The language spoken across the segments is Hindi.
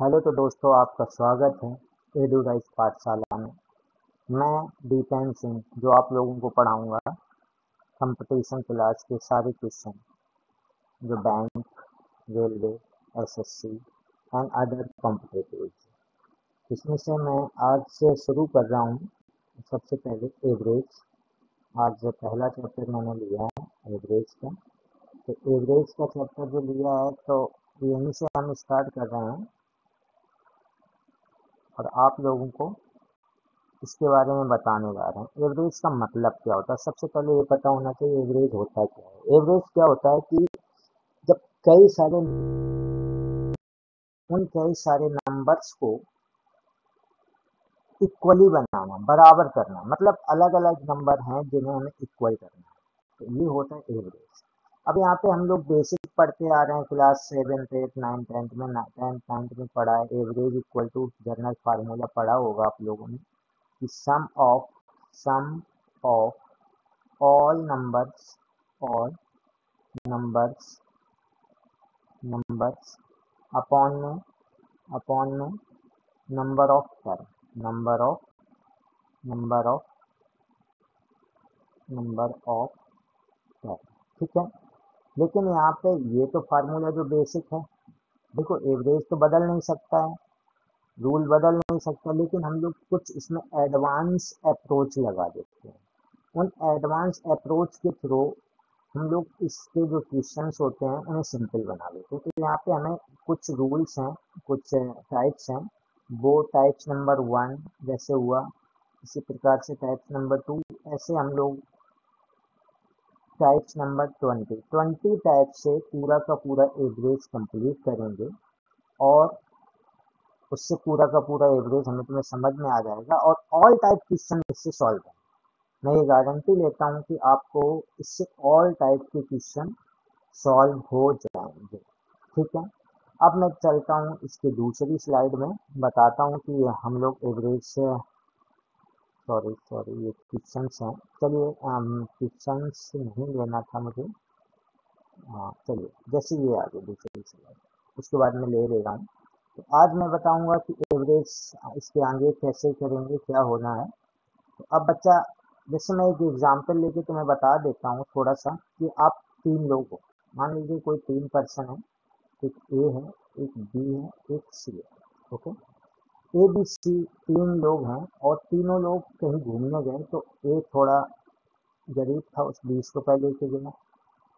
हेलो तो दोस्तों, आपका स्वागत है एडुराइज पाठशाला में। मैं दीपेन सिंह जो आप लोगों को पढ़ाऊंगा कंपटीशन क्लास के सारे क्वेश्चन जो bank, railway, SSC and other competitive. इसमें से मैं आज से शुरू कर रहा हूँ। सबसे पहले एवरेज। आज जो पहला चैप्टर मैंने लिया है एवरेज का, तो एवरेज का चैप्टर जो लिया है तो यहीं से हम स्टार्ट कर रहे हैं और आप लोगों को इसके बारे में बताने जा रहे हैं। एवरेज का मतलब क्या होता है, सबसे पहले ये पता होना चाहिए एवरेज होता क्या है। एवरेज क्या होता है कि जब कई सारे उन कई सारे नंबर्स को इक्वली बनाना, बराबर करना, मतलब अलग अलग नंबर हैं जिन्हें हमें इक्वल करना है, तो ये होता है एवरेज। अब यहाँ पे हम लोग बेसिक पढ़ते आ रहे हैं, class 7th 8th 9th 10th में 10th 9th में पढ़ा है। Average equal to general formula पढ़ा होगा आप लोगों ने कि sum of all numbers numbers numbers upon में number of term number of number of number of term। ठीक है, लेकिन यहाँ पे ये तो फार्मूला जो बेसिक है, देखो एवरेज तो बदल नहीं सकता है, रूल बदल नहीं सकता, लेकिन हम लोग कुछ इसमें एडवांस अप्रोच लगा देते हैं। उन एडवांस अप्रोच के थ्रू हम लोग इसके जो क्वेश्चंस होते हैं उन्हें सिंपल बना लेते हैं। तो यहाँ पे हमें कुछ रूल्स हैं, कुछ टाइप्स हैं। वो टाइप्स नंबर 1 जैसे हुआ, इसी प्रकार से टाइप्स नंबर 2, ऐसे हम लोग टाइप्स नंबर 20 टाइप से पूरा का पूरा एवरेज कंप्लीट करेंगे और उससे पूरा का पूरा एवरेज हमें तुम्हें समझ में आ जाएगा और ऑल टाइप क्वेश्चन इससे सॉल्व करेंगे। मैं ये गारंटी लेता हूँ कि आपको इससे ऑल टाइप के क्वेश्चन सॉल्व हो जाएंगे। ठीक है, अब मैं चलता हूँ इसके दूसरी स्लाइड में, बताता हूँ कि हम लोग एवरेज से सॉरी ये क्वेश्चंस हैं। चलिए क्वेश्चंस नहीं लेना था मुझे, हाँ चलिए, जैसे ये आगे दूसरी स्लाइड उसके बाद मैं ले रहा हूँ। तो आज मैं बताऊंगा कि एवरेज इसके आगे कैसे करेंगे, क्या होना है। तो अब बच्चा, जैसे मैं एक एग्जांपल लेके तुम्हें बता देता हूँ थोड़ा सा कि आप 3 लोग हो, मान लीजिए कोई 3 पर्सन है, एक ए है, एक बी है, एक सी है। ओके, ए बी सी 3 लोग हैं और तीनों लोग कहीं घूमने गए। तो ए थोड़ा गरीब था, उस 20 रुपए लेके गया।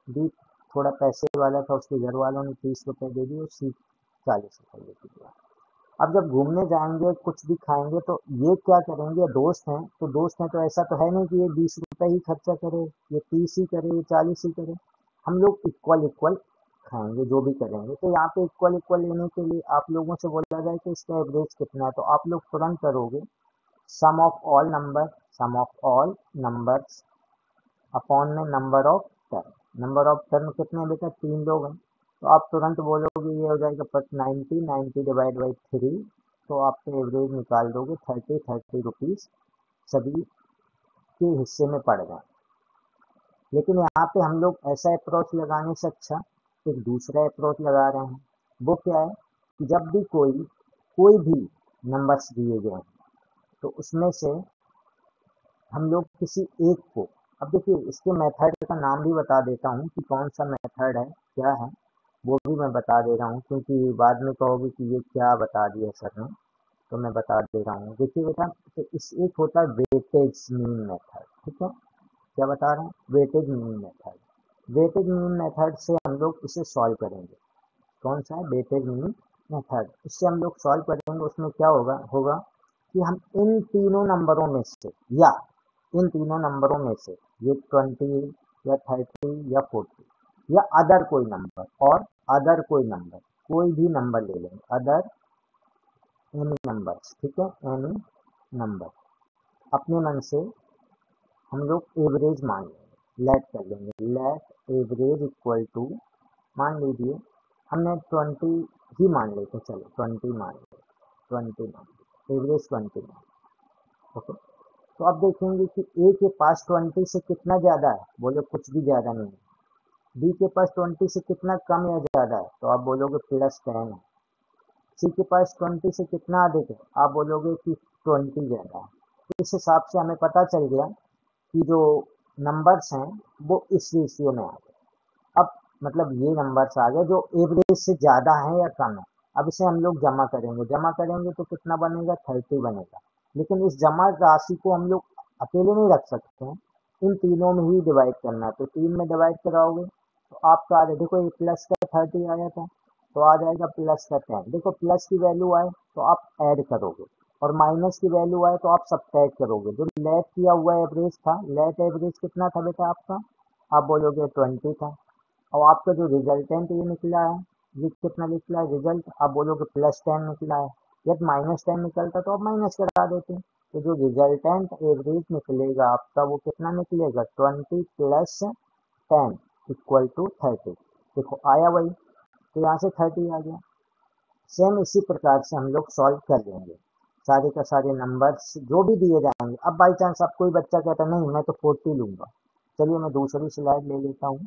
बी थोड़ा पैसे वाला था, उसके घर वालों ने 30 रुपए दे दिए और सी 40 रुपए लेके गया। अब जब घूमने जाएंगे कुछ भी खाएंगे तो ये क्या करेंगे, दोस्त हैं तो दोस्त हैं, तो ऐसा तो है नहीं कि ये 20 रुपए ही खर्चा करे, ये 30 ही करे, ये 40 ही करे। हम लोग इक्वल इक्वल खाएंगे जो भी करेंगे। तो यहाँ पे इक्वल इक्वल लेने के लिए आप लोगों से बोला जाए कि इसका एवरेज कितना है, तो आप लोग तुरंत करोगे सम ऑफ ऑल नंबर्स अपॉन में नंबर ऑफ टर्म कितने हैं बेटा, 3 लोग हैं। तो आप तुरंत बोलोगे ये हो जाएगा बट 90 डिवाइड बाई 3, तो आपको एवरेज निकाल दोगे 30 रुपीज़ सभी के हिस्से में पड़ गए। लेकिन यहाँ पे हम लोग ऐसा अप्रोच लगाने से अच्छा एक दूसरा अप्रोच लगा रहे हैं। वो क्या है कि जब भी कोई भी नंबर्स दिए गए हैं तो उसमें से हम लोग किसी एक को, अब देखिए इसके मेथड का नाम भी बता देता हूँ कि कौन सा मेथड है, क्या है, वो भी मैं बता दे रहा हूँ, क्योंकि बाद में कहोगे कि ये क्या बता दिया सर ने। तो मैं बता दे रहा हूँ, देखिए बेटा, तो इस एक होता है वेटेज मीन मेथड। ठीक है, क्या बता रहे हैं, weightage mean method. Weightage mean method से हम लोग इसे सॉल्व करेंगे। कौन सा है, वेटेज मीन मेथड। इससे हम लोग सॉल्व करेंगे, उसमें क्या होगा कि हम इन तीनों नंबरों में से या इन तीनों नंबरों में से ये 20 या 30 या 40 या अदर कोई नंबर और अदर कोई नंबर, कोई भी नंबर ले लेंगे, अदर एनी नंबर्स। ठीक है, एनी नंबर अपने मन से हम लोग एवरेज मान लेंगे, लेट कर लेंगे, लेट एवरेज इक्वल टू, मान लीजिए हमने 20 ही मान लेते, चलो 20 मान लेते, 20 मान लेते, एवरेज 20 मान। ओके, तो अब देखेंगे कि ए के पास 20 से कितना ज़्यादा है, बोले कुछ भी ज़्यादा नहीं है। बी के पास 20 से कितना कम या ज़्यादा है, तो आप बोलोगे +10 है। सी के पास 20 से कितना अधिक है, आप बोलोगे कि 20 ज़्यादा है। तो इस हिसाब से हमें पता चल गया कि जो नंबर्स हैं वो इस रेशियो में आ गए। अब मतलब ये नंबर्स आ गए जो एवरेज से ज़्यादा है या कम है। अब इसे हम लोग जमा करेंगे तो कितना बनेगा, 30 बनेगा। लेकिन इस जमा राशि को हम लोग अकेले नहीं रख सकते हैं, इन तीनों में ही डिवाइड करना है। तो 3 में डिवाइड कराओगे तो आपका आ जाए, देखो ये प्लस का 30 आया था तो आ जाएगा प्लस का 10। देखो प्लस की वैल्यू आए तो आप ऐड करोगे और माइनस की वैल्यू आए तो आप सब्ट्रैक्ट करोगे। जो लेट किया हुआ एवरेज था, लेट एवरेज कितना था बेटा आपका, आप बोलोगे 20 था। और आपका जो रिजल्टेंट ये निकला है, ये कितना निकला है रिजल्ट, आप बोलोगे +10 निकला है। यदि -10 निकलता तो आप माइनस करा देते। तो जो रिजल्टेंट एवरेज निकलेगा आपका वो कितना निकलेगा, 20 + 10 = 30। देखो आया वही, तो यहाँ से 30 आ गया। सेम इसी प्रकार से हम लोग सॉल्व कर लेंगे सारे का सारे नंबर्स जो भी दिए जाएंगे। अब बाई चांस अब कोई बच्चा कहता नहीं मैं तो 40 लूंगा, चलिए मैं दूसरी स्लाइड ले लेता हूँ।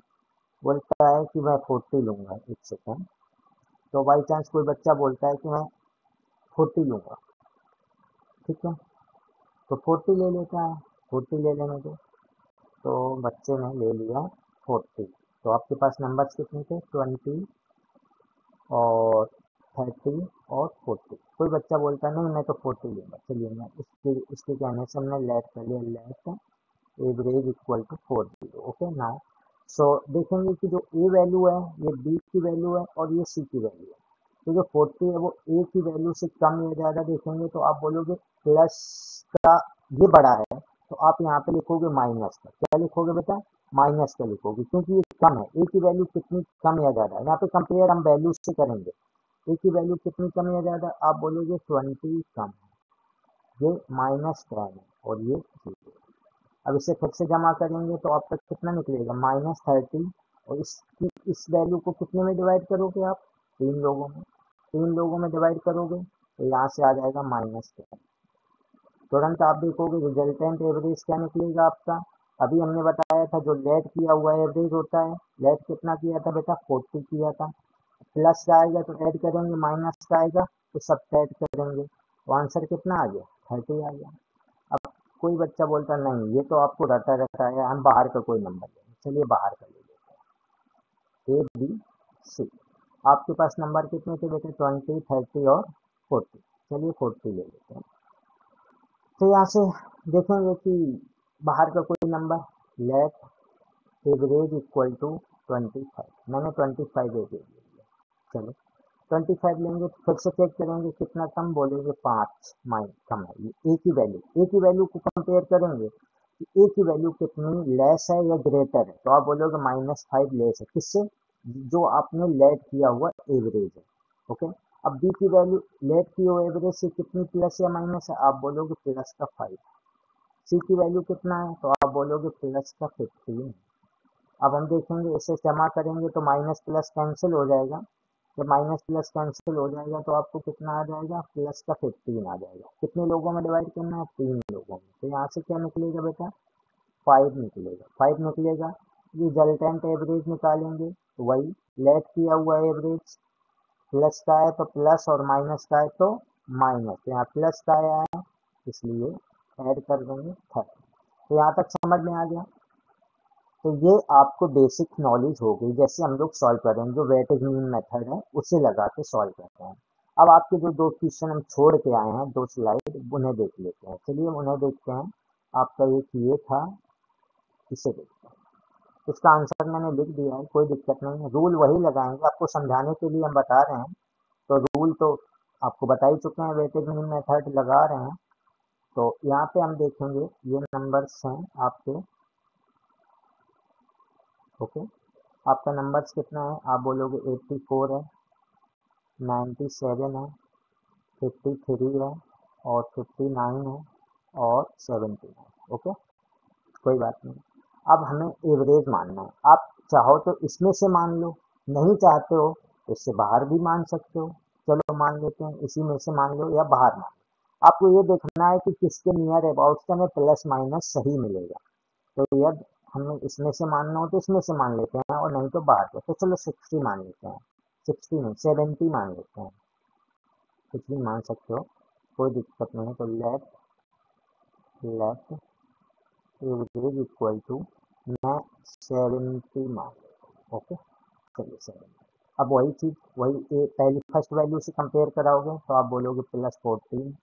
बोलता है कि मैं 40 लूंगा, एक सेकेंड। तो बाई चांस कोई बच्चा बोलता है कि मैं 40 लूंगा, ठीक है, तो 40 ले लेता है, 40 ले लेने दो। तो बच्चे ने ले लिया 40। तो आपके पास नंबर्स कितने थे, 20 और 30 और 40। कोई बच्चा बोलता है नहीं मैं तो 40 लूंगा, चलिए मैं इसके कहने से हमने लेट कर लिया, let average = 40। Okay now so देखेंगे कि जो ए वैल्यू है ये बी की वैल्यू है और ये सी की वैल्यू है। तो जो 40 है वो ए की वैल्यू से कम या ज़्यादा देखेंगे तो आप बोलोगे प्लस का ये बड़ा है, तो आप यहाँ पे लिखोगे माइनस का। क्या लिखोगे बेटा, माइनस का लिखोगे, क्योंकि ये कम है। ए की वैल्यू कितनी कम या ज़्यादा है, यहाँ पे कंपेयर हम वैल्यू से करेंगे। ए की वैल्यू कितनी कम या ज़्यादा, आप बोलोगे 20 कम है, ये -10 है और ये 0। अब इसे फिर से जमा करेंगे तो आपका कितना निकलेगा, -30। और इस वैल्यू को कितने में डिवाइड करोगे आप, 3 लोगों में डिवाइड करोगे तो यहाँ से आ जाएगा -10। तुरंत आप देखोगे रिजल्टेंट एवरेज क्या निकलेगा आपका। अभी हमने बताया था जो लेट किया हुआ एवरेज होता है, लेट कितना किया था बेटा, 40 किया था। प्लस का आएगा तो ऐड करेंगे, माइनस का आएगा तो सब्ट्रैक्ट करेंगे, तो आंसर कितना आ गया, 30 आ गया। अब कोई बच्चा बोलता नहीं ये तो आपको रटा रटा है, हम बाहर का कोई नंबर लेंगे, चलिए बाहर का ले लेते हैं, ए बी सी। आपके पास नंबर कितने थे बेटे, 20 30 और 40। चलिए 40 ले लेते हैं। तो यहाँ से देखेंगे कि बाहर का कोई नंबर, लेट एवरेज = 25। मैंने 25 एवरेज ले लिया, चलो 25 लेंगे तो फिर से चेक करेंगे कितना कम, बोलेंगे 5 माइन कम है। ये ए की वैल्यू को कंपेयर करेंगे कि ए की वैल्यू कितनी लेस है या ग्रेटर है, तो आप बोलोगे -5 लेस है, किससे, जो आपने लेट किया हुआ एवरेज है। ओके, अब बी की वैल्यू लेट की हुई एवरेज से कितनी प्लस या माइनस है, आप बोलोगे प्लस का 5। सी की वैल्यू कितना है तो आप बोलोगे प्लस का 15। अब हम देखेंगे इसे जमा करेंगे तो माइनस प्लस कैंसिल हो जाएगा। जब माइनस प्लस कैंसिल हो जाएगा तो आपको कितना आ जाएगा, प्लस का 15 आ जाएगा। कितने लोगों में डिवाइड करना है, 3 लोगों में। तो यहाँ से क्या निकलेगा बेटा, 5 निकलेगा। 5 निकलेगा, रिजल्टेंट एवरेज निकालेंगे तो वही लेट किया हुआ एवरेज, प्लस का है तो प्लस और माइनस का है तो माइनस। तो यहाँ प्लस का आया है इसलिए ऐड कर देंगे 30। तो यहाँ तक समझ में आ गया। तो ये आपको बेसिक नॉलेज हो गई, जैसे हम लोग सॉल्व करेंगे जो वेटेज मीन मेथड है उसे लगा के सॉल्व करते हैं। अब आपके जो 2 क्वेश्चन हम छोड़ के आए हैं, 2 स्लाइड, उन्हें देख लेते हैं। चलिए उन्हें देखते हैं। आपका एक ये था, इसे देखते हैं। इसका आंसर मैंने लिख दिया है, कोई दिक्कत नहीं है। रूल वही लगाएंगे, आपको समझाने के लिए हम बता रहे हैं। तो रूल तो आपको बता ही चुके हैं, वेटेज मीन मेथड लगा रहे हैं। तो यहाँ पे हम देखेंगे ये नंबर्स हैं आपके। ओके, आपका नंबर्स कितना है, आप बोलोगे 84 है, 97 है, 53 है और 59 है और 17 है। ओके, कोई बात नहीं। अब हमें एवरेज मानना है। आप चाहो तो इसमें से मान लो, नहीं चाहते हो तो इससे बाहर भी मान सकते हो। चलो मान लेते हैं, इसी में से मान लो या बाहर मान लो। आपको ये देखना है कि किसके नियर अबाउट से हमें प्लस माइनस सही मिलेगा। तो यदि हमें इसमें से मानना हो तो इसमें से मान लेते हैं और नहीं तो बाहर का। तो चलो 60 मान लेते हैं, 60 नहीं 70 मान लेते हैं। कुछ भी मान सकते हो, कोई दिक्कत नहीं है। तो लेट एवरेज इक्वल टू, मैं 70 मान, ओके चलिए 70। अब वही चीज़ वही पहली फर्स्ट वैल्यू से कंपेयर कराओगे तो आप बोलोगे +14।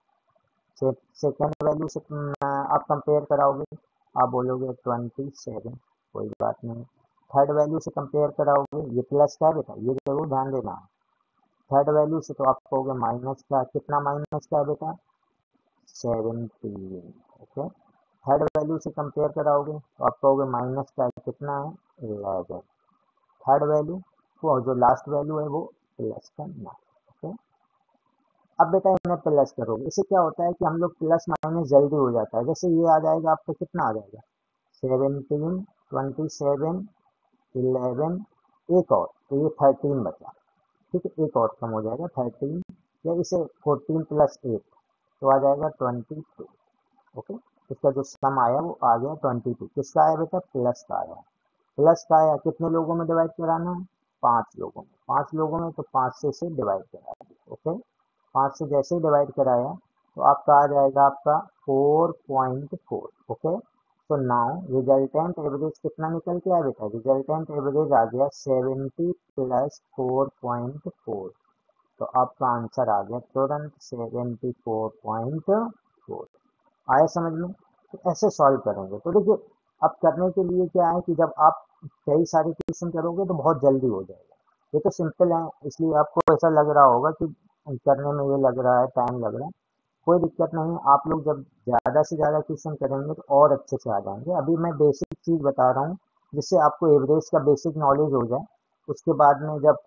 सेकेंड वैल्यू से आप कंपेयर कराओगे, आप बोलोगे 27, कोई बात नहीं। थर्ड वैल्यू से कंपेयर कराओगे, ये प्लस का है बेटा, ये जरूर ध्यान देना। थर्ड वैल्यू से तो आप कहोगे माइनस का, कितना माइनस का है बेटा 17, ओके। थर्ड वैल्यू से कंपेयर कराओगे तो आप कहोगे माइनस का कितना है 11। थर्ड वैल्यू वो जो लास्ट वैल्यू है वो प्लस का 9, ओके। अब बेटा इन्हें प्लस करोगे, इससे क्या होता है कि हम लोग प्लस माइनस जल्दी हो जाता है। जैसे ये आ जाएगा आपको, कितना आ जाएगा 17, 27, 11, एक और तो ये 13 बचा, ठीक है। एक और कम हो जाएगा 13, या इसे 14 + 8 तो आ जाएगा 22, ओके। इसका जो सम आया वो आ गया 22। किसका आया बेटा प्लस का आया। प्लस का आया, कितने लोगों में डिवाइड कराना है 5 लोगों में। 5 लोगों में तो 5 से इसे डिवाइड करा दिया, ओके। 5 से जैसे ही डिवाइड कराया तो आपका आ जाएगा आपका 4.4, ओके। तो नाउ रिजल्टेंट एवरेज कितना निकल के आया बेटा, रिजल्टेंट एवरेज आ गया 70 + 4.4। तो आपका आंसर आ गया तुरंत 74.4। आया समझ में। तो ऐसे सॉल्व करेंगे। तो देखिए अब करने के लिए क्या है कि जब आप कई सारे क्वेश्चन करोगे तो बहुत जल्दी हो जाएगा। ये तो सिंपल है, इसलिए आपको ऐसा लग रहा होगा कि करने में ये लग रहा है, टाइम लग रहा है। कोई दिक्कत नहीं है, आप लोग जब ज़्यादा से ज़्यादा क्वेश्चन करेंगे तो और अच्छे से आ जाएंगे। अभी मैं बेसिक चीज़ बता रहा हूँ जिससे आपको एवरेज का बेसिक नॉलेज हो जाए। उसके बाद में जब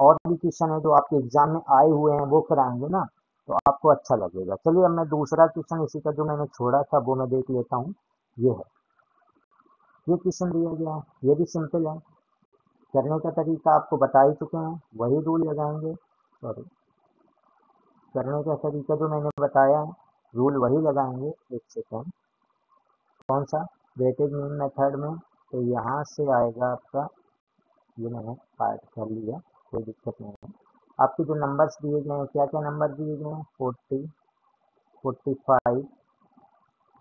और भी क्वेश्चन है जो आपके एग्जाम में आए हुए हैं वो कराएंगे ना, तो आपको अच्छा लगेगा। चलिए अब मैं दूसरा क्वेश्चन इसी का जो मैंने छोड़ा था वो मैं देख लेता हूँ। ये है, ये क्वेश्चन दिया गया है, ये भी सिंपल है। करने का तरीका आपको बता ही चुके हैं, वही रूल लगाएंगे। सॉरी, करने का तरीका जो मैंने बताया है रूल वही लगाएंगे। एक सेकेंड, कौन सा वेटेज मीन मेथड में, तो यहाँ से आएगा आपका, ये मैंने पार्ट कर लिया, कोई दिक्कत नहीं है। आपके जो नंबर्स दिए गए हैं, क्या क्या नंबर दिए गए हैं 40, 45,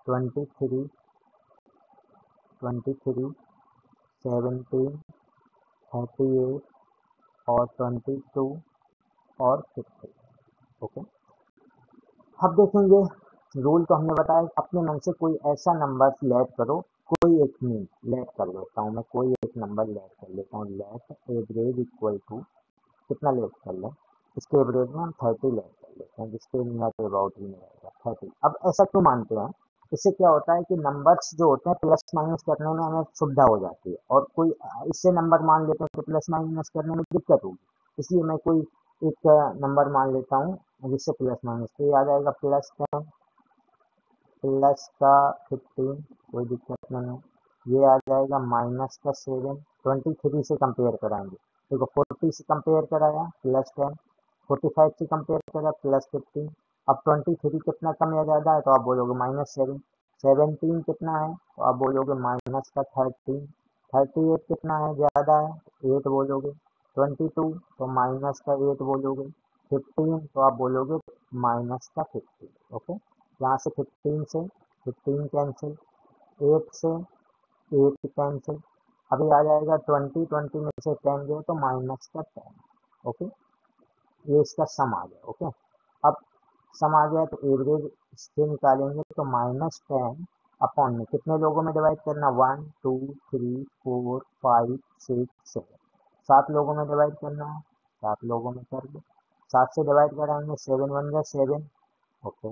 23, 17, 38 और 22 और 50, ओके। अब देखेंगे, रूल तो हमने बताया, अपने मन से कोई ऐसा नंबर लेट करो, कोई एक मीन लेट कर लेता हूँ मैं, कोई एक नंबर लेट कर लेता हूँ। लेट एवरेज इक्वल टू, कितना लेट कर लें, इसके एवरेज में हम 30 लेट कर लेते हैं, जिसके नेट अबाउट ही में रहेगा 30। अब ऐसा क्यों मानते हैं, इससे क्या होता है कि नंबर्स जो होते हैं प्लस माइनस करने में हमें सुविधा हो जाती है, और कोई इससे नंबर मान लेते हैं तो प्लस माइनस करने में दिक्कत होगी। इसलिए मैं कोई एक नंबर मान लेता हूँ जिससे प्लस माइनस, तो ये आ जाएगा +10, प्लस का 15, कोई दिक्कत नहीं है। ये आ जाएगा -7, 23 से कंपेयर कराएंगे, देखो 40 से कंपेयर कराया +10, 45 से कंपेयर करा +15। अब 23 कितना कम या ज़्यादा है तो आप बोलोगे -7। 17 कितना है तो आप बोलोगे -13। 38 कितना है ज़्यादा है 8 बोलोगे। 22 तो -8 बोलोगे। 15 तो आप बोलोगे -15, ओके। यहाँ से 15 से 15 कैंसिल, 8 से 8 कैंसिल। अभी आ जाएगा 20, 20 में से 10 गए तो -10, ओके। ये इसका सम आ गया, ओके। अब सम आ गया तो एवरेज इससे निकालेंगे तो -10 अपॉन में कितने लोगों में डिवाइड करना, 1 2 3 4 5 6 7, 7 लोगों में डिवाइड करना है, 7 लोगों में कर दो। 7 से डिवाइड कराएंगे 7 1 जा 7, ओके।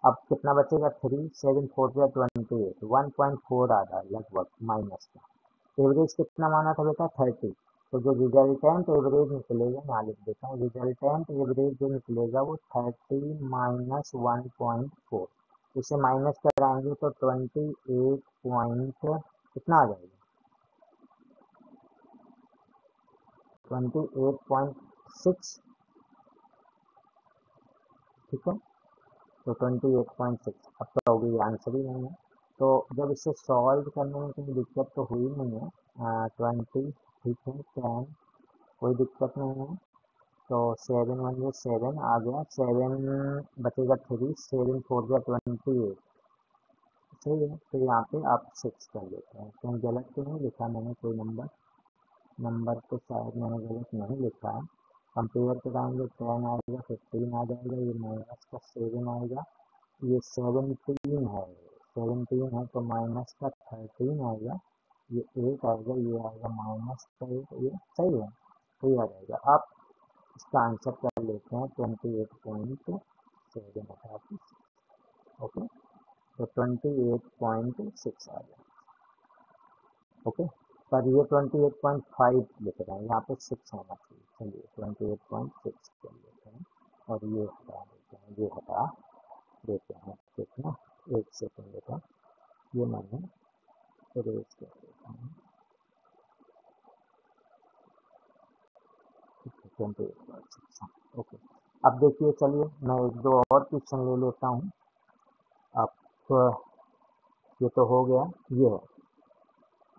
अब कितना बचेगा 3, 7 4 जा 28, 1.4 आ रहा है लगभग माइनस का। एवरेज कितना माना था बेटा 30, तो जो रिजल्टेंट एवरेज निकलेगा, यहाँ लिख देता हूँ, रिजल्टेंट एवरेज जो निकलेगा वो 30 माइनस 1.4, इसे माइनस कराएंगे तो 28 पॉइंट कितना आ जाएगा 28.6, ठीक है। तो 28.6, अब तो होगी आंसर ही नहीं है। तो जब इसे सॉल्व करने में कोई दिक्कत तो हुई नहीं है। 20, ठीक है, 10, कोई दिक्कत नहीं है। तो 7 आ गया, 7 बचेगा 3, 7 4 जा 28, सही है। तो यहाँ पे आप 6 कर लेते हैं। कहीं गलत तो नहीं लिखा मैंने कोई नंबर तो शायद मैंने गलत नहीं लिखा है। कंपेयर कराएंगे 10 आएगा, 15 आ जाएगा, ये माइनस का 7 आएगा, ये 17 है तो माइनस का 13 आएगा, ये 8 आएगा, ये आएगा माइनस का 8, ये सही है, सही आ जाएगा। आप इसका आंसर कर लेते हैं 28.7 ओके, तो 28.6 आ गया। ओके, पर ये 28.5 लिख रहे हैं, यहाँ पे 6 होना चाहिए। चलिए 28.6 कर लेते हैं और ये हटा देते हैं, ये हटा देते हैं, ठीक ना। एक सेकेंड बेटा, ये मैंने इरेज कर देता हूँ। 28.6, ओके। अब देखिए, चलिए मैं एक दो और क्वेश्चन ले लेता हूँ। अब ये तो हो गया, ये है,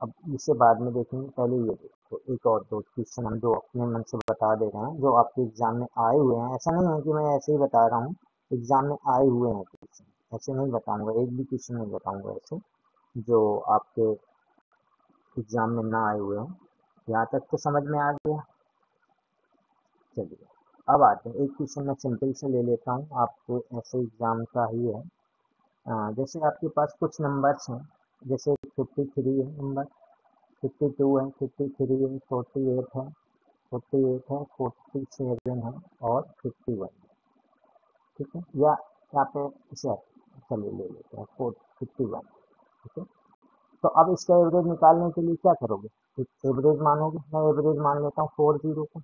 अब इसे बाद में देखेंगे, पहले ये देखो। एक और दो क्वेश्चन हम जो अपने मन से बता दे रहे हैं, जो आपके एग्जाम में आए हुए हैं। ऐसा नहीं है कि मैं ऐसे ही बता रहा हूँ, एग्जाम में आए हुए हैं क्वेश्चन, ऐसे नहीं बताऊंगा, एक भी क्वेश्चन नहीं बताऊंगा ऐसे जो आपके एग्जाम में ना आए हुए हैं। यहाँ तक तो समझ में आ गया। चलिए अब आते हैं, एक क्वेश्चन मैं सिंपल से ले लेता हूँ, आपको ऐसे एग्जाम का ही है। जैसे आपके पास कुछ नंबर्स हैं, जैसे 53 है नंबर, 52 है, 53 है, 48 है, 47 है और 51 है, ठीक है। या यहाँ पे इसे चलिए ले लेते हैं 51, ठीक है। तो अब इसका एवरेज निकालने के लिए क्या करोगे, एवरेज मानोगे। मैं एवरेज मान लेता हूँ 40 को,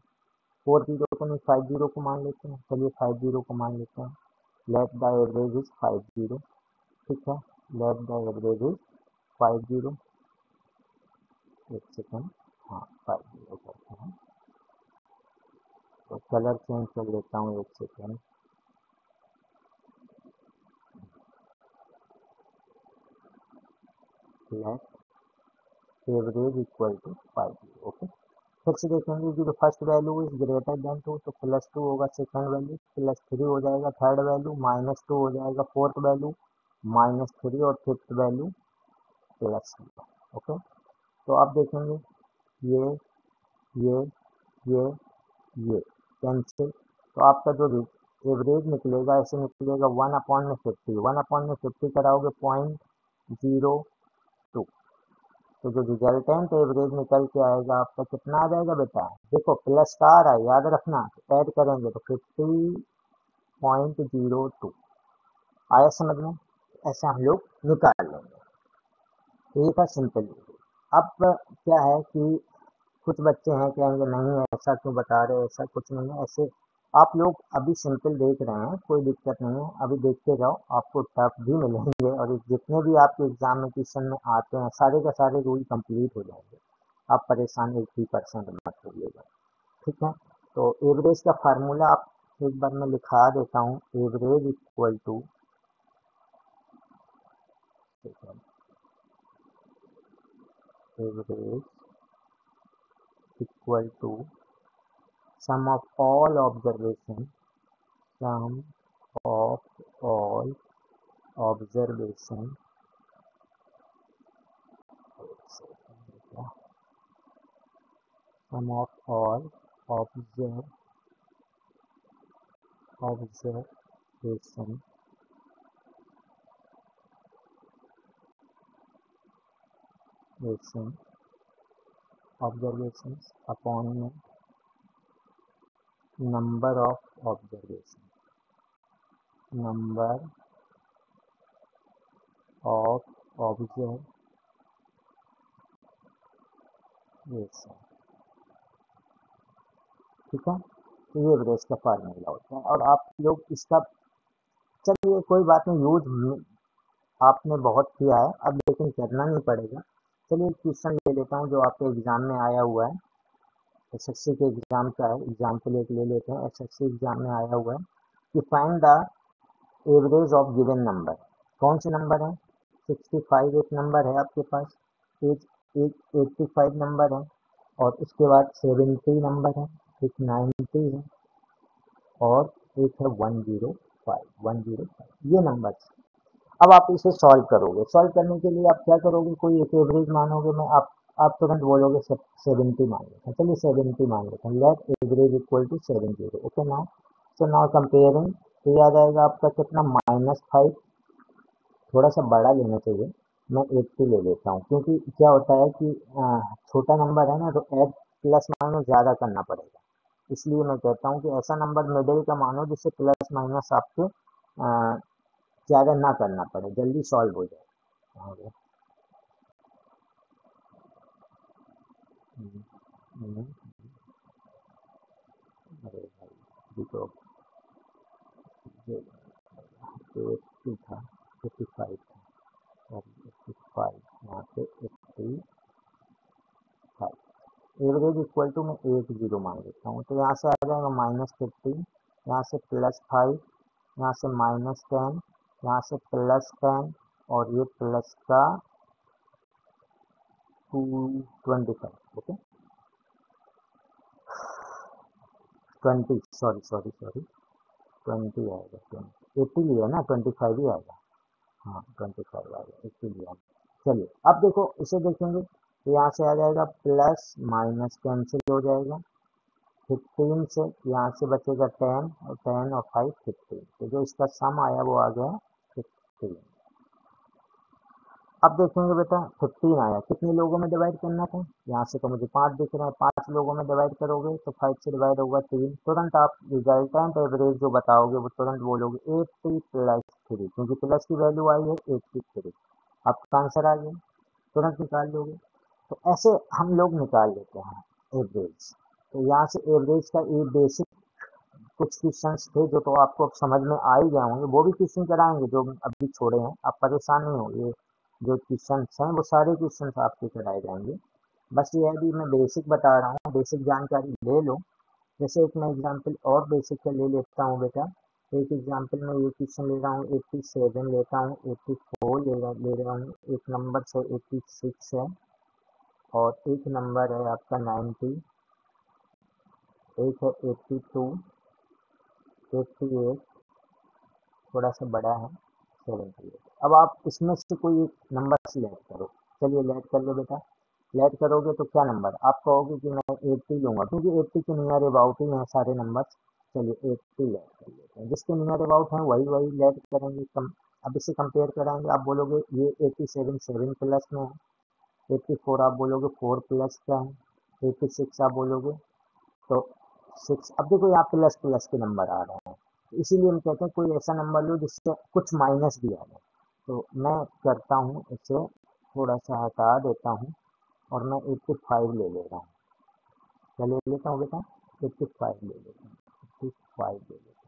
40 को नहीं 50 को मान लेते हैं। चलिए 50 को मान लेते हैं। लेट द एवरेज इज 50, ठीक है। लेट द एवरेज इज 50, एक सेकेंड, हाँ 50 करते हैं। तो कलर चेंज कर लेता हूँ, एक second. Let average equal to 50, okay. फिर से देखेंगे कि जो first value is greater than 2, तो +2 होगा सेकंड वैल्यू, +3 हो जाएगा थर्ड वैल्यू, -2 हो जाएगा फोर्थ वैल्यू, -3 और फिफ्थ वैल्यू +3, ओके। तो आप देखेंगे ये ये ये ये कैंसिल, तो आपका जो एवरेज निकलेगा ऐसे निकलेगा 1/50, 1/50 कराओगे 0.02, तो जो रिजल्टेंट एवरेज निकल के आएगा आपका कितना आ जाएगा बेटा, देखो प्लस का आ रहा है, याद रखना, ऐड करेंगे तो 50.02 आया समझ में। ऐसे हम लोग निकाल लेंगे, तो ये था सिंपल। अब क्या है कि कुछ बच्चे हैं कहेंगे नहीं ऐसा क्यों बता रहे, ऐसा कुछ नहीं है, ऐसे आप लोग अभी सिंपल देख रहे हैं, कोई दिक्कत नहीं है, अभी देखते जाओ, आपको टफ भी मिलेंगे और जितने भी आपके एग्जाम में क्वेश्चन में आते हैं सारे का सारे रूल कंप्लीट हो जाएंगे, आप परेशान 80% मत होइएगा, ठीक है। तो एवरेज का फार्मूला आप एक बार मैं लिखा देता हूँ, average equal to average equal to sum of all observation, sum of all observation, sum of all observation observations upon number of observation, number of observation, ठीक है। तो ये एवरेज का फार्मूला होता है और आप लोग इसका, चलिए कोई बात नहीं, यूज आपने बहुत किया है अब, लेकिन करना नहीं पड़ेगा। चलिए क्वेश्चन ले लेता हूँ जो आपके एग्जाम में आया हुआ है, एसएससी के एग्जाम का है, एग्जाम्पल एक ले लेते हैं, एसएससी एग्जाम में आया हुआ है कि find the average of given number. कौन से नंबर है, 65 एक नंबर है आपके पास, एक 85 नंबर है और उसके बाद 70 नंबर है, एक 90 है और एक है 105 ये नंबर्स। अब आप इसे सॉल्व करोगे, सॉल्व करने के लिए आप क्या करोगे, कोई एक एवरेज मानोगे, मैं आप तुरंत बोलोगे 70 मान लेते हैं, चलिए 70 मान लेते हैं, let average equal to 70। Okay now, so now comparing, तो याद आएगा आपका कितना, -5, थोड़ा सा बड़ा लेना चाहिए, मैं 80 ले लेता हूँ, क्योंकि क्या होता है कि छोटा नंबर है ना, तो ऐड प्लस माइनस ज़्यादा करना पड़ेगा, इसलिए मैं कहता हूँ कि ऐसा नंबर मिडिल का मानो जिससे प्लस माइनस आपको ज़्यादा ना करना पड़े, जल्दी सॉल्व हो जाए। हाँ, हम्म, हम्म, अरे भाई, ये तो 80 था, 55 था, और 55 यहाँ पे 85, एवरेज इक्वल टू मैं 80 मान लेता हूँ, तो यहाँ से आ जाएगा -15, यहाँ से +5, यहाँ से -10, यहाँ से +10, और ये प्लस का 225, ओके 20, सॉरी 20 आएगा, 80 लिया ना, 25 ही आएगा, हाँ 25 आएगा, 80 लिया। चलिए अब देखो, इसे देखेंगे तो यहाँ से आ जाएगा, प्लस माइनस कैंसिल हो जाएगा, 15 से यहाँ से बचेगा 10, और 10 और 5 15, तो जो इसका सम आया वो आ गया 15। अब देखेंगे बेटा, 15 आया, कितने लोगों में डिवाइड करना था, यहाँ से तो मुझे 5 दिख रहा है, 5 लोगों में डिवाइड करोगे तो 5 से डिवाइड होगा 3, तुरंत आप रिजल्टेंट एवरेज जो बताओगे वो तुरंत बोलोगे 80 + 3, क्योंकि प्लस की वैल्यू आई है 83, आपका आंसर आ गया, तुरंत निकाल लोगे। तो ऐसे हम लोग निकाल लेते हैं एवरेज। तो यहाँ से एवरेज का ये बेसिक कुछ क्वेश्चंस थे जो तो आपको अब समझ में आ ही गए होंगे, वो भी क्वेश्चन कराएंगे जो अभी छोड़े हैं, आप परेशान नहीं हो, ये जो क्वेश्चंस हैं वो सारे क्वेश्चंस आपके कराए जाएंगे। बस ये है कि मैं बेसिक बता रहा हूँ, बेसिक जानकारी ले लो। जैसे एक मैं एग्जांपल और बेसिक का ले लेता हूँ बेटा, एक एग्जांपल में ये क्वेश्चन ले रहा हूँ, 87 लेता हूँ, 84 ले रहा हूँ, एक नंबर से 86 है, और एक नंबर है आपका 90, एक है 82, 88, थोड़ा सा बड़ा है 78। अब आप इसमें से कोई एक नंबर सिलेक्ट करो, चलिए लेट कर लो बेटा, लेट करोगे तो क्या नंबर आप कहोगे कि मैं 80 लूंगा, क्योंकि 80 के नियर अबाउट ही हैं सारे नंबर। चलिए 80 लेट कर लेते हैं, जिसके नियर अबाउट हैं वही वही लेट करेंगे, अब इसे कंपेयर कराएंगे, आप बोलोगे ये 87 7 प्लस में है, 84 आप बोलोगे 4 प्लस का है, 86 आप बोलोगे तो 6। अब देखो यहाँ प्लस प्लस के नंबर आ रहे हैं, तो इसीलिए हम कहते हैं कोई ऐसा नंबर लो जिससे कुछ माइनस भी आ जाए। तो मैं करता हूँ इसे थोड़ा सा हटा देता हूँ, और मैं 85 ले ले रहा हूँ, क्या ले लेता हूँ बेटा, 85 ले लेता हूँ, 85 ले लेता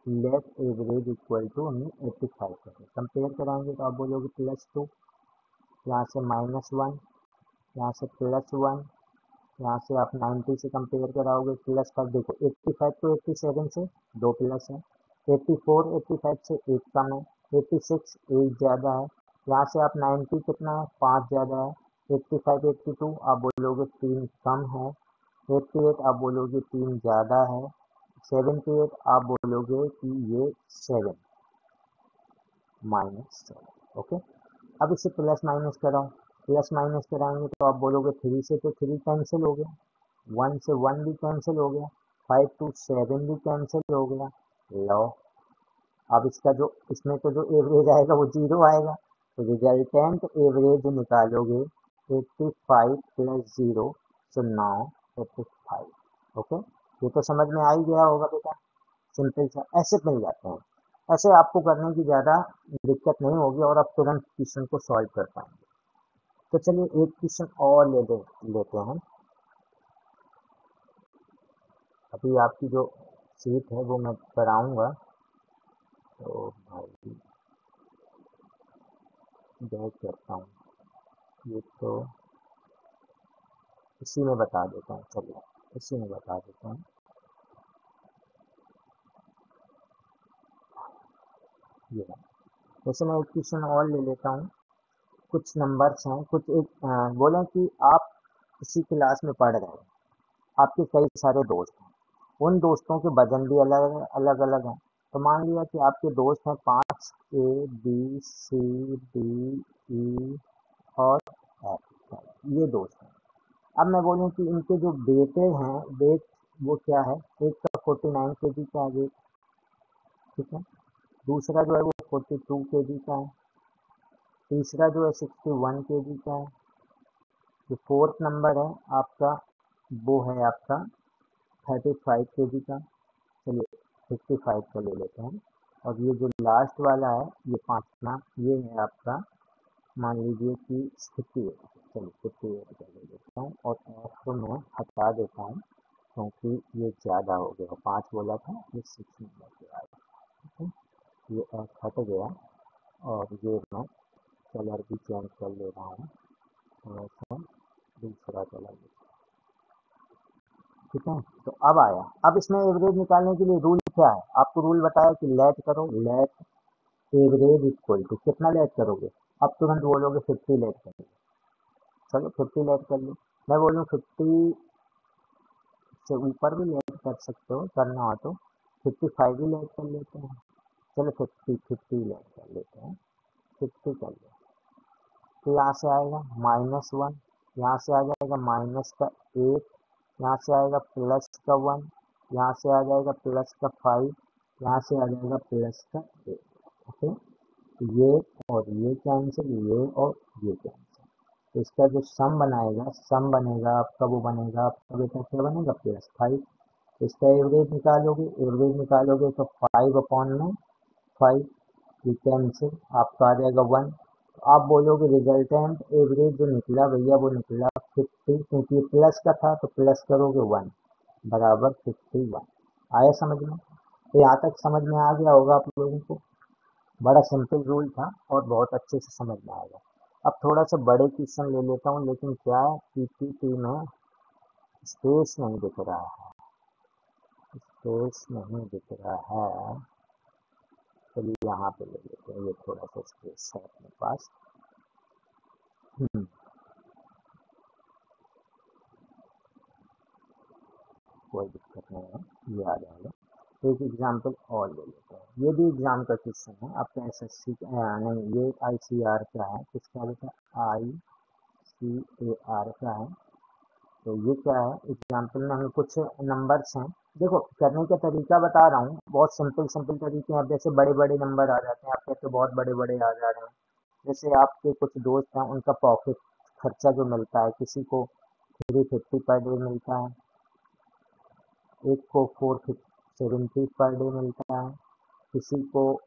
हूँ, लेट एवरेज इक्वल टू हमने 85 कर, कंपेयर कराएंगे तो आप बोलोगे +2, यहाँ से -1, यहाँ से +1, यहाँ से आप 90 से कंपेयर कराओगे +5, देखो 85 तो 87 से 2 प्लस है, 84 85 से 1 कम है, 86 1 ज़्यादा है, यहाँ से आप 90 कितना है 5 ज़्यादा है, 85 82 आप बोलोगे 3 कम है, 88 आप बोलोगे 3 ज़्यादा है, 78 आप बोलोगे कि ये 7 -7। ओके, अब इसे प्लस माइनस कराओ, प्लस माइनस कराएंगे तो आप बोलोगे 3 से तो 3 कैंसिल हो गया, 1 से 1 भी कैंसिल हो गया, 5 to 7 भी कैंसिल हो गया, लो अब इसका जो इसमें तो जो एवरेज आएगा वो 0 आएगा, तो रिजल्टेंट एवरेज निकालोगे 85 + 0, सो नाउ 85। ओके, ये तो समझ में आ ही गया होगा बेटा, सिंपल सा ऐसे मिल जाते हैं, ऐसे आपको करने की ज़्यादा दिक्कत नहीं होगी, और आप तुरंत क्वेश्चन को सॉल्व कर पाएंगे। तो चलिए एक क्वेश्चन और लेते हैं, अभी आपकी जो सीट है वो मैं कराऊंगा, तो भाई बैक करता हूँ, ये तो इसी में बता देता हूँ, चलिए इसी में बता देता हूँ, ये है। जैसे मैं एक क्वेश्चन और ले लेता हूँ, कुछ नंबर्स हैं, कुछ एक बोलें कि आप इसी क्लास में पढ़ रहे हैं, आपके कई सारे दोस्त हैं, उन दोस्तों के वजन भी अलग अलग अलग हैं। तो मान लिया कि आपके दोस्त हैं 5, A B C D E और F, ये दोस्त हैं। अब मैं बोलूँ कि इनके जो बेटे हैं, वेट वो क्या है, एक का 49 kg का है वेट, ठीक है। दूसरा जो है वो 42 kg का है। तीसरा जो है 61 kg का है। जो फोर्थ नंबर है आपका, वो है आपका 35 kg का। चलिए 55 का ले लेते हैं। और ये जो लास्ट वाला है, ये पांचवा, ये है आपका, मान लीजिए कि 58। चलिए 58 का ले लेता हूँ और एफ को मैं हटा देता हूँ, क्योंकि ये ज़्यादा हो गया, 5 बोला था, ये 6 नंबर पे आ गया, ठीक है। ये एफ हट गया और ये मैं कलर भी चेंज कर ले रहा हूँ, थोड़ा सा दूसरा कलर, ठीक है। तो अब आया, अब इसमें एवरेज निकालने के लिए रूल क्या है, आपको रूल बताया कि लेट करो, लेट एवरेज इक्वल टू, कितना लेट करोगे, अब तुरंत बोलोगे 50 लेट करोगे। चलो 50 लेट कर लो, मैं बोलूँ 50 से ऊपर भी लेट कर सकते हो, करना हो तो 55 भी लेट कर लेते हैं। चलो 50 लेट कर लेते हैं, 50 कर लो। तो यहाँ से आएगा -1, यहाँ से आ जाएगा माइनस का 8, यहाँ से आएगा प्लस का 1, यहाँ से आ जाएगा प्लस का 5, यहाँ से आ जाएगा प्लस का 8, ओके। ये और ये कैंसिल, ये और ये कैंसिल, तो इसका जो सम बनाएगा, सम बनेगा आपका, वो बनेगा आपका बेटा क्या बनेगा, +5। इसका एवरेज निकालोगे, एवरेज निकालोगे तो 5/5, ये कैंसिल, आपका आ जाएगा 1। तो आप बोलोगे रिजल्टेंट एवरेज जो निकला भैया वो निकला 50, क्योंकि ये प्लस का था तो प्लस करोगे 1 बराबर 51। आया समझ में? तो यहाँ तक समझ में आ गया होगा आप लोगों को। बड़ा सिंपल रूल था और बहुत अच्छे से समझ में आएगा। अब थोड़ा सा बड़े क्वेश्चन ले लेता हूँ, लेकिन क्या है, पीपीटी में स्पेस नहीं दिख रहा है, स्पेस नहीं दिख रहा है। चलिए यहाँ पे ले लेते हैं, ये थोड़ा सा स्पेस है अपने पास। कोई दिक्कत नहीं है, ये आ जाएगा। एक एग्जाम्पल और ले लेते हैं, ये भी एग्जाम का क्वेश्चन है आपका एसएससी नहीं, ये आईसीआर का है, किसका बेटा, ICAR का है। तो ये क्या है, एग्जाम्पल में हमें कुछ नंबर्स हैं, देखो करने का तरीका बता रहा हूँ, बहुत सिंपल सिंपल तरीके हैं। अब जैसे बड़े बड़े नंबर आ जाते हैं, आप कहते हो बहुत बड़े बड़े आ जा रहे हैं। जैसे आपके कुछ दोस्त हैं, उनका पॉकेट खर्चा जो मिलता है, किसी को 350 पर डे मिलता है, एक को 470 पर डे मिलता है, किसी को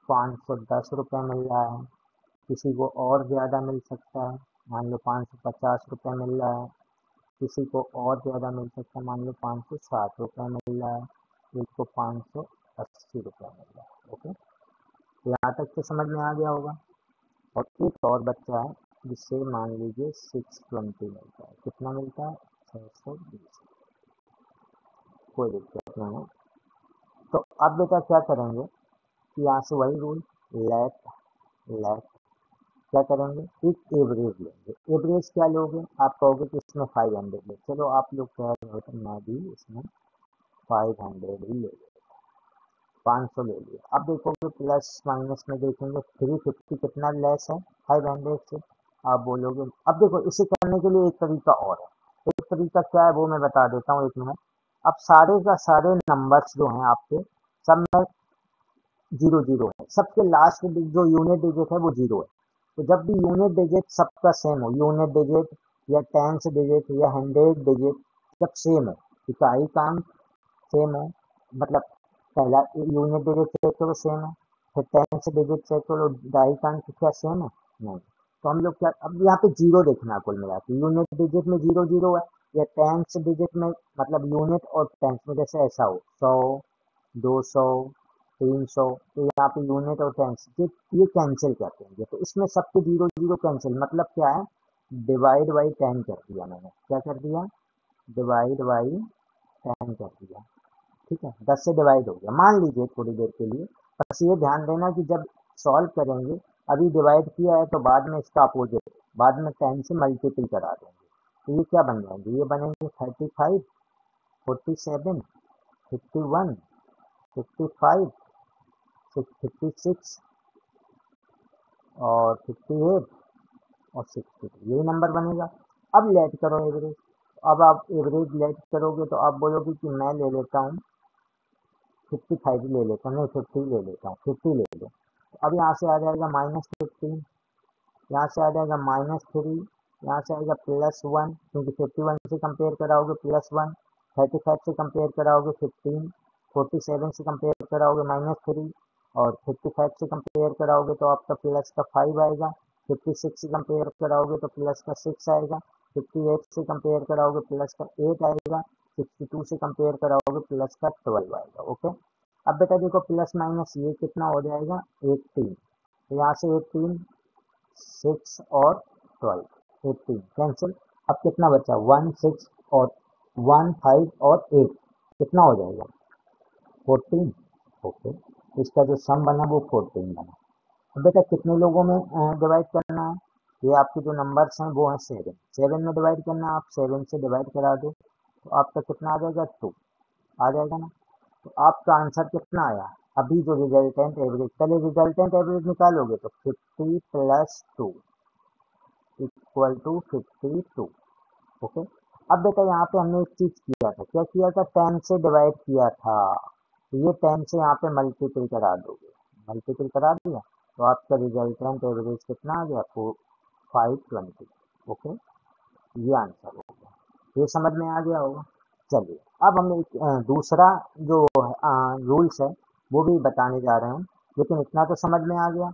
510 रुपये मिल रहा है, किसी को और ज़्यादा मिल सकता है, मान लो 550 रुपये मिल रहा है, किसी को और ज़्यादा मिल सकता है, मान लो 560 रुपये मिल रहा है, एक को 580 रुपये मिल रहा है, ओके। तो यहाँ तक तो समझ में आ गया होगा। और एक और बच्चा है जिससे मान लीजिए 620 मिलता है, कितना मिलता है, 620, कोई दिक्कत नहीं है। तो अब बेटा क्या करेंगे कि यहाँ से वही रूल, लेट लेट क्या करेंगे, एक एवरेज लेंगे। एवरेज क्या लोगे, आप कहोगे कि इसमें 500 ले, चलो आप लोग कह रहे हो तो मैं भी इसमें 500 ही ले लेता, 500 ले लिया। अब देखोगे प्लस माइनस में देखेंगे 350 कितना लेस है 500 से, आप बोलोगे। अब देखो इसे करने के लिए एक तरीका और है, एक तरीका क्या है वो मैं बता देता हूँ, एक मिनट। अब सारे का सारे नंबर्स जो हैं आपके, सब में 0 0 है, सबके लास्ट जो यूनिट डिजिट है वो 0 है। तो जब भी यूनिट डिजिट सबका सेम हो, यूनिट डिजिट या टेंस डिजिट या 100 डिजिट जब सेम हो, इकाई काम सेम है, मतलब पहला यूनिट डिजिट चेक करो सेम है, फिर टेंस डिजिट चेक करो डाई कान की क्या सेम है, नहीं। तो हम लोग क्या, अब यहाँ पे 0 देखना कुल मिला के, यूनिट डिजिट में 0 0 है, या टेंस डिजिट में, मतलब यूनिट और टेंस में जैसे ऐसा हो 100 200 300, तो यहाँ पे यूनिट और टेंस ये कैंसिल कर देंगे, तो इसमें सबके 0 0 कैंसिल, मतलब क्या है, डिवाइड बाई 10 कर दिया मैंने, क्या कर दिया, डिवाइड बाई 10 कर दिया, ठीक है, 10 से डिवाइड हो गया मान लीजिए थोड़ी देर के लिए। बस ये ध्यान देना कि जब सॉल्व करेंगे, अभी डिवाइड किया है तो बाद में इसका अपोजिट, बाद में 10 से मल्टीपल करा देंगे, तो ये क्या बन जाएंगे, ये बनेंगे 35 47 51, 55, 56 और 58 और 62, यही नंबर बनेगा। अब लेट करो एवरेज। अब आप एवरेज लेट करोगे तो आप बोलोगे कि मैं ले लेता हूँ 55 ले लेता हूँ, नहीं 50 ले लेता हूँ, 50 ले लो। तो अब यहाँ से आ जाएगा -15, यहाँ से आ जाएगा -3, यहाँ से आएगा +1, क्योंकि 51 से कंपेयर कराओगे +1, 35 से कंपेयर कराओगे 15, 47 से कंपेयर कराओगे -3 और 55 से कंपेयर कराओगे तो आपका प्लस का 5 आएगा, 56 से कंपेयर कराओगे तो प्लस का 6 आएगा, 58 से कंपेयर कराओगे प्लस का 8 आएगा, 62 से कंपेयर कराओगे प्लस का 12 आएगा। ओके, अब बेटा देखो प्लस माइनस ये कितना हो जाएगा 18, तो यहाँ से 18, 6 और 12, 18 कैंसिल। अब कितना बचा 1, 6 और 1, 5 और 8, कितना हो जाएगा 14। ओके, इसका जो सम बना वो 14 बना। अब बेटा कितने लोगों में डिवाइड करना है, ये आपके जो नंबर्स हैं वो हैं 7, 7 में डिवाइड करना है, आप 7 से डिवाइड करा दो तो आपका कितना आ जाएगा 2 आ जाएगा ना। तो आपका आंसर कितना आया, अभी जो रिजल्टेंट एवरेज, पहले रिजल्टेंट एवरेज निकालोगे तो 50 + 2 = 52। ओके, अब बेटा यहाँ पे हमने एक चीज किया था, क्या किया था 10 से डिवाइड किया था, तो ये 10 से यहाँ पे मल्टीपल करा दोगे, मल्टीपल करा दिया तो आपका रिजल्टेंट एवरेज कितना आ गया 520। ओके, ये आंसर हो गया, ये समझ में आ गया होगा। चलिए अब हम एक दूसरा जो रूल्स है वो भी बताने जा रहे हैं, लेकिन इतना तो समझ में आ गया।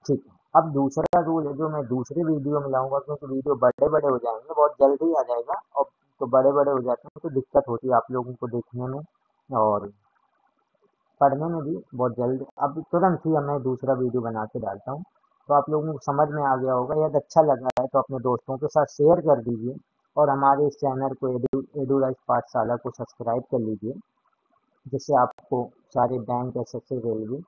ठीक है, अब दूसरा रूल है जो मैं दूसरी वीडियो में लाऊंगा, क्योंकि वीडियो बड़े बड़े हो जाएंगे, बहुत जल्दी आ जाएगा, और तो बड़े बड़े हो जाते हैं तो दिक्कत होती है आप लोगों को देखने में और पढ़ने में भी बहुत जल्द। अब तुरंत ही मैं दूसरा वीडियो बना के डालता हूँ, तो आप लोगों को समझ में आ गया होगा। यदि अच्छा लगा है तो अपने दोस्तों के साथ शेयर कर दीजिए और हमारे इस चैनल को एडुराइज पाठशाला को सब्सक्राइब कर लीजिए, जिससे आपको सारे बैंक, एसएससी, रेलवे